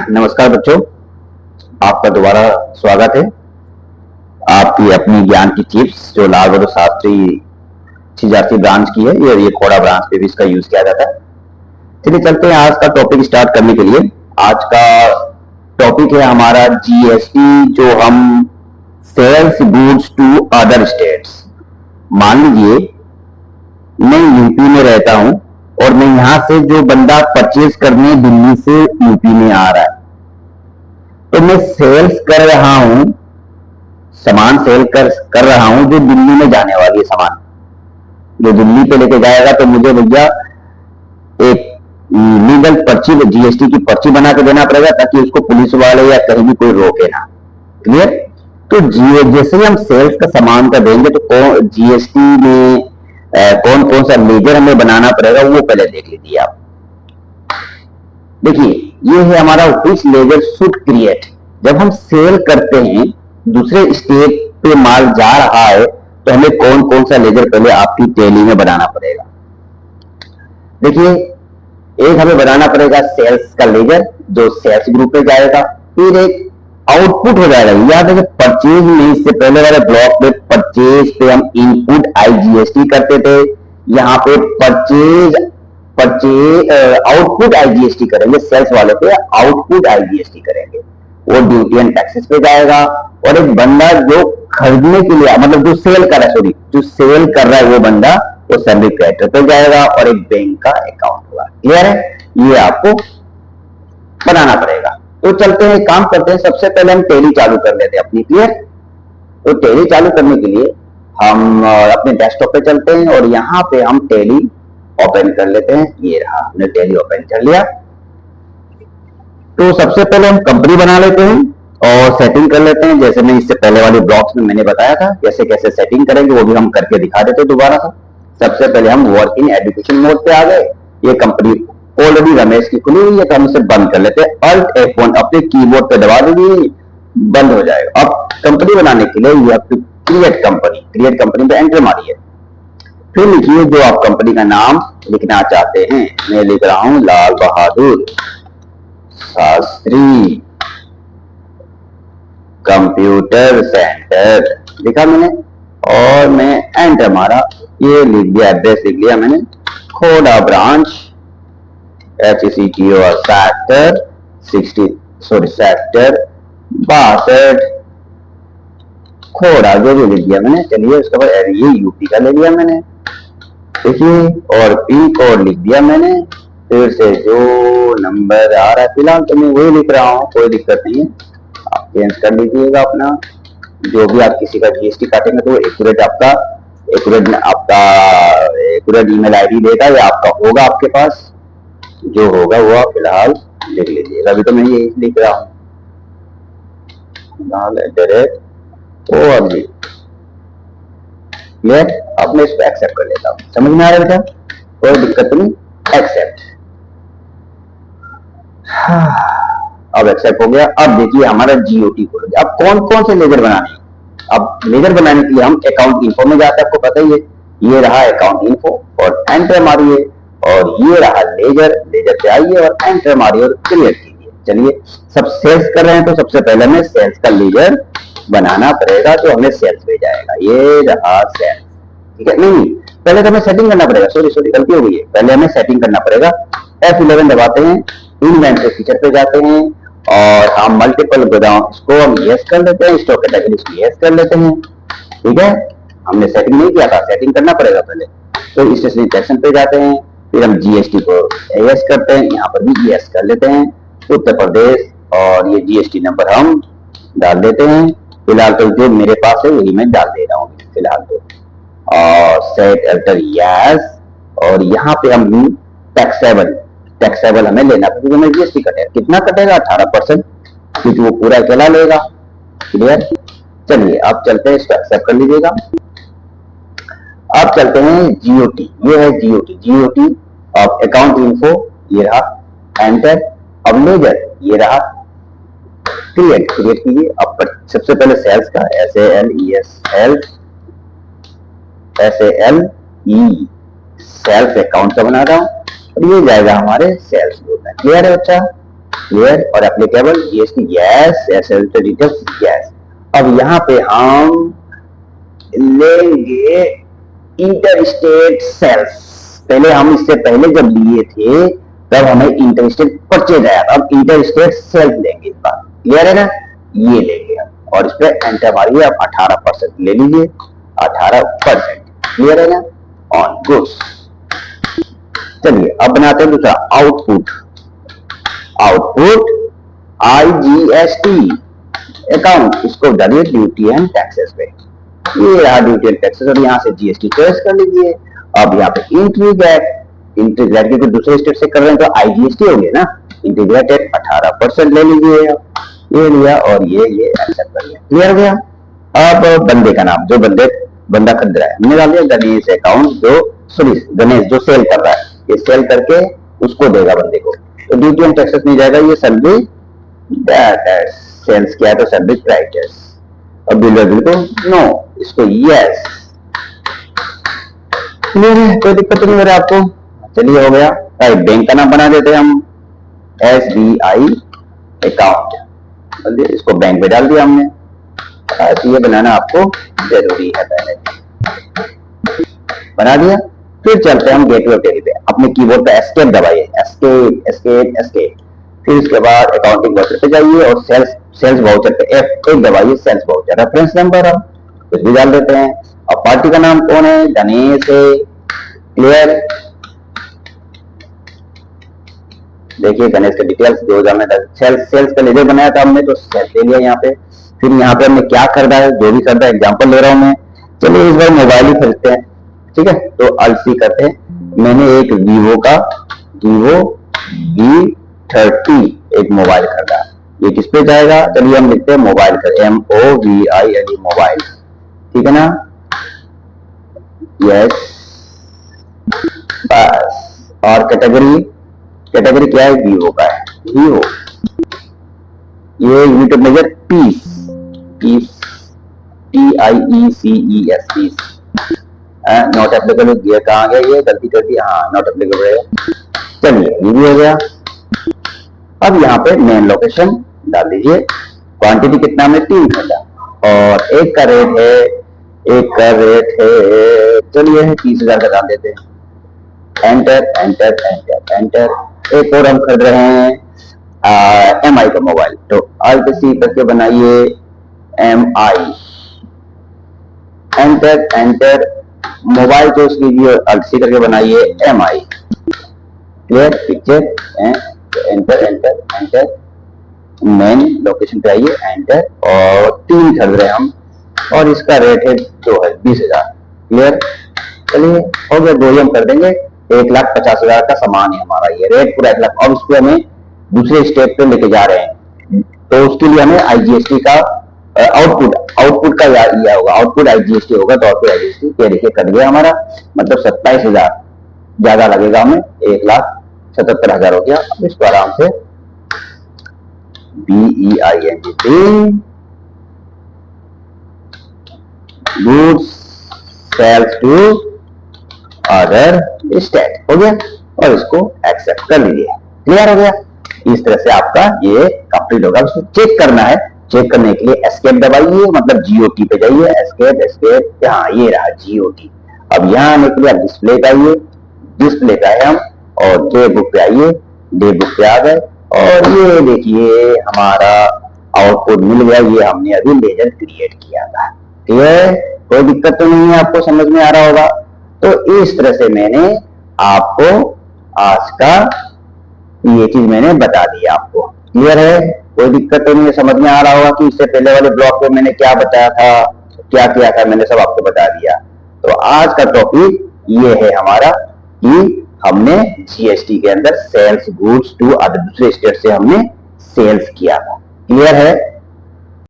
नमस्कार बच्चों, आपका दोबारा स्वागत है आपकी अपनी ज्ञान की टिप्स जो लाल बहादुर शास्त्री छिजारसी ब्रांच की है। ये खोड़ा ब्रांच पे भी इसका यूज किया जाता है। चलिए चलते हैं आज का टॉपिक स्टार्ट करने के लिए। आज का टॉपिक है हमारा जीएसटी, जो हम sales goods to other states. मान लीजिए मैं यूपी में रहता हूं और मैं यहां से जो बंदा परचेज करने दिल्ली से यूपी में आ रहा है, तो मैं सेल्स कर रहा हूं, सामान सेल कर रहा हूं जो दिल्ली में जाने वाली है। सामान जो दिल्ली पे लेके जाएगा तो मुझे भैया एक लीगल पर्ची, जीएसटी की पर्ची बना के देना पड़ेगा ताकि उसको पुलिस वाले या कहीं भी कोई रोके ना। क्लियर? तो जैसे हम सेल्स का सामान का देंगे तो जीएसटी में कौन कौन सा लेजर हमें बनाना पड़ेगा वो पहले देख लीजिए आप। देखिए ये है हमारा व्हिच लेजर शुड क्रिएट। जब हम सेल करते हैं, दूसरे स्टेट पे माल जा रहा है, तो हमें कौन कौन सा लेजर पहले आपकी टैली में बनाना पड़ेगा। देखिए एक हमें बनाना पड़ेगा सेल्स का लेजर जो सेल्स ग्रुप पे जाएगा। फिर एक आउटपुट हो जाएगा। याद है कि परचेज में इससे पहले वाले ब्लॉक पे परचेज पे हम इनपुट आईजीएसटी करते थे, यहाँ पे आउटपुट आईजीएसटी करेंगे। सेल्स वाले पे आउटपुट आईजीएसटी करेंगे, वो ड्यूटी एंड टैक्सेस पे जाएगा। और एक बंदा जो खरीदने के लिए, मतलब जो सेल कर रहा है, जो सेल कर रहा है वो बंदा वो सैलरी क्रेडिटर पे जाएगा और एक बैंक का अकाउंट होगा। क्लियर है? ये आपको बनाना पड़ेगा। तो चलते हैं, काम करते हैं। सबसे पहले हम टैली चालू कर लेते हैं अपनी। क्लियर? तो टैली चालू करने के लिए हम अपने डेस्कटॉप पे चलते हैं और यहाँ पे हम टैली ओपन कर लेते हैं। ये रहा, हमने टैली ओपन कर लिया। तो सबसे पहले हम कंपनी बना लेते हैं और सेटिंग कर लेते हैं। जैसे मैं इससे पहले वाले ब्लॉक्स में मैंने बताया था कैसे कैसे सेटिंग करेंगे, वो भी हम करके दिखा देते हैं दोबारा से। सबसे पहले हम वर्क इन एजुकेशन मोड पे आ गए। ये कंपनी ऑलरेडी रमेश की खुली हुई है तो हम इसे बंद कर लेते हैं। Alt F1 अपने कीबोर्ड पे दबा दीजिए, बंद हो जाएगा। अब कंपनी बनाने के लिए ये आपकी क्रिएट कंपनी पे एंटर मारिए। फिर लिखिए जो आप कंपनी का नाम लिखना चाहते हैं। मैं लिख रहा हूं लाल बहादुर शास्त्री कंप्यूटर सेंटर, लिखा मैंने और मैं एंटर मारा। ये लिख दिया, एड्रेस लिख लिया मैंने, खोड़ा ब्रांच HCTO सेक्टर 62 खोड़ा, जो भी लिख दिया मैंने। चलिए उसके बाद ये यूपी का ले लिया मैंने, देखिए, और पिन कोड लिख दिया मैंने। फिर से जो नंबर आ रहा है फिलहाल तो मैं वही लिख रहा हूँ, कोई दिक्कत नहीं है। आप चेंज कर लीजिएगा अपना, जो भी आप किसी का जीएसटी काटेंगे तो एक्यूरेट ईमेल आईडी देगा या आपका होगा, आपके पास जो होगा वो आप फिलहाल लिख लीजिएगा। अभी तो मैं ये लिख रहा हूँ क्लियर? अब मैं इसको एक्सेप्ट कर लेता हूँ। समझ में आ रहा है बेटा? कोई दिक्कत नहीं, एक्सेप्ट। अब एक्सेप्ट हो गया। अब देखिए हमारा जीओटी खोल गया। अब कौन कौन से लेजर बनाने हैं? अब लेजर बनाने के लिए हम अकाउंट इन्फो में जाते हैं, आपको पता ही है। ये रहा अकाउंट इन्फो और एंटर मारिए, और ये रहा लेजर पे आइए और एंटर मारिए और क्रिएट कीजिए। चलिए, सब सेल्स कर रहे हैं तो सबसे पहले हमें सेल्स का लेजर बनाना पड़ेगा जो हमें सेल्स पे जाएगा। ये रहा सेल्स, ठीक है? नहीं, पहले तो हमें सेटिंग करना पड़ेगा। सॉरी गलती हो गई है। पहले हमें सेटिंग करना पड़ेगा। F11 दबाते हैं, इन्वेंटरी फीचर पे जाते हैं और हम मल्टीपल गोदाम इसको हम यस कर लेते हैं, स्टॉक कैटेगरी इसको यस कर लेते हैं। ठीक है? हमने सेटिंग नहीं किया था, सेटिंग करना पड़ेगा पहले। तो स्टेशनरी सेक्शन पे जाते हैं, फिर हम जीएसटी को यस करते हैं, यहाँ पर भी यस कर लेते हैं, उत्तर प्रदेश, और ये जीएसटी नंबर हम डाल देते हैं। फिलहाल तो जो मेरे पास है वही मैं डाल दे रहा हूँ फिलहाल तो, और सेट एल्टर यस। और यहाँ पे हम टैक्सेबल हमें लेना क्योंकि हमें जीएसटी कटेगा। कितना कटेगा? 18%, क्योंकि वो पूरा अकेला लेगा। क्लियर? चलिए अब चलते हैं, इसको एक्सेप्ट कर लीजिएगा। अब चलते हैं जीओटी। ये है जीओटी अब अकाउंट इन्फो, ये रहा, एंटर। अब लेजर ये रहा, क्रिएट कीजिए। अब सबसे पहले सेल्स का SALE सेल्स अकाउंट का बना रहा हूं और ये जाएगा हमारे सेल्स ग्रुप में। क्लियर है बच्चा? क्लियर और applicable GST yes, asset details yes. अब यहाँ पे हम लेंगे इंटर स्टेट सेल्स। पहले हम इससे पहले जब लिए थे तब हमें इंटर स्टेट परचेज आया था, अब इंटर स्टेट सेल्स लेंगे इस बार। क्लियर है ना, ये लेंगे हम और इस पे एंटर मारिए। अब 18% ले लीजिए, 18%। क्लियर है ना, ऑन गुड्स। चलिए अब बनाते हैं दूसरा आउटपुट। आउटपुट IGST अकाउंट, इसको डालिए ड्यूटी एंड टैक्सेस पे। ये रहा ड्यूटी एंड टैक्सेस और यहाँ से जीएसटी चॉइस कर लीजिए। अब यहाँ पे इंटीग्रेट क्योंकि दूसरे स्टेट से कर रहे हैं तो IGST हो गया ना, इंटीग्रेटेड 18% ले लीजिए। ये लिया और ये एक्सेप्ट कर लिया। क्लियर हो गया। अब बंदे का नाम, जो बंदा खरीद रहा है हमने डाल दिया गणेश अकाउंट, गणेश जो सेल कर रहा है, ये सेल करके उसको देगा बंदे को, तो ड्यूटी एंड टैक्सेस नहीं जाएगा। ये सैलरी सेल्स किया है तो सैलरी क्राइटेरिया। अब बिल को नो, इसको यस। क्लियर है, कोई दिक्कत नहीं हो रहा आपको। चलिए हो गया। बैंक का नाम बना देते हैं हम, SBI अकाउंट, इसको बैंक में डाल दिया हमने। तो ये बनाना आपको जरूरी है, पहले बना दिया। फिर चलते हैं हम गेटवे ऑफ टेली पे। अपने कीबोर्ड पे एस्केप दबाइए, एस्केप एस्केप एस्केप। फिर उसके बाद अकाउंटिंग वाउचर पे जाइए और सेल्स वाउचर पे F8 दबाइए, सेल्स वाउचर रेफरेंस नंबर हम कुछ भी डाल देते हैं। अब पार्टी का नाम कौन है, गणेश है। क्लियर, देखिए गणेश के डिटेल्स 2000 में सेल्स का लेजर बनाया था हमने, तो सेल्स ले लिया यहाँ पे। फिर यहाँ पे हमने क्या खरीदा है, जो भी खरीदा, एग्जांपल ले रहा हूं मैं। चलिए इस बार मोबाइल ही खरीदते हैं, ठीक है। तो अल्सी करते हैं। मैंने एक वीवो V30 एक मोबाइल खरीदा, ये किस पे जाएगा, चलिए हम लिखते हैं मोबाइल कर, MOVILE मोबाइल, ठीक है ना, यस बस। और कैटेगरी क्या है, वीवो का है, वीवो। ये unit of measure piece, TIECES piece. Not applicable, ये कहाँ गया, ये गलती कर दी, हाँ नॉट एप्लीकेबल है। चलिए ये भी हो गया। अब यहाँ पे मेन लोकेशन डाल दीजिए। क्वांटिटी कितना में, 3 खरीदा और एक का रेट है चलिए 30,000 का डाल देते हैं। Enter enter enter enter. एक और हम खरीद रहे हैं MI का मोबाइल, तो अल्ट सी करके बनाइए MI। Enter enter, mobile choose कीजिए और अल्ट सी करके बनाइए MI। Clear, picture enter enter enter. Main location पे आइए, एंटर, और 3 खरीद रहे हैं हम और इसका रेट है 20,000। क्लियर, चलिए हो गया, 2 हम कर देंगे। 1,50,000 का सामान है हमारा, ये रेट पूरा 1 लाख। अब इसको हमें दूसरे स्टेप पे लेके जा रहे हैं, तो उसके लिए हमें IGST का आउटपुट का यह होगा, आउटपुट IGST होगा। तो आउटपुट IGST ये देखिए कट गया हमारा, मतलब 27,000 ज्यादा लगेगा हमें, 1,77,000 हो गया। अब इसको आराम से BEING goods sales to other state हो गया और इसको एक्सेप्ट कर लीजिए। क्लियर हो गया। इस तरह से आपका ये कंप्लीट होगा। उसको चेक करना है, चेक करने के लिए एस्केप दबाइए, मतलब GOT पे जाइए, एस्केप एस्केप, यहाँ ये रहा GOT। अब यहाँ आने के लिए आप डिस्प्ले पे आइए, डिस्प्ले पे आए हम और डे बुक पे आइए, डे बुक पे आ गए और ये देखिए हमारा आउटपुट मिल गया। ये हमने अभी लेजर क्रिएट किया था, ठीक है, कोई दिक्कत तो नहीं है, आपको समझ में आ रहा होगा। तो इस तरह से मैंने आपको आज का ये चीज मैंने बता दी आपको। क्लियर है, कोई दिक्कत तो नहीं है, समझ में आ रहा होगा कि इससे पहले वाले ब्लॉक में मैंने क्या बताया था, क्या किया था, मैंने सब आपको बता दिया। तो आज का टॉपिक ये है हमारा कि हमने GST के अंदर सेल्स गुड्स टू अदर दूसरे स्टेट से हमने सेल्स किया था। क्लियर है।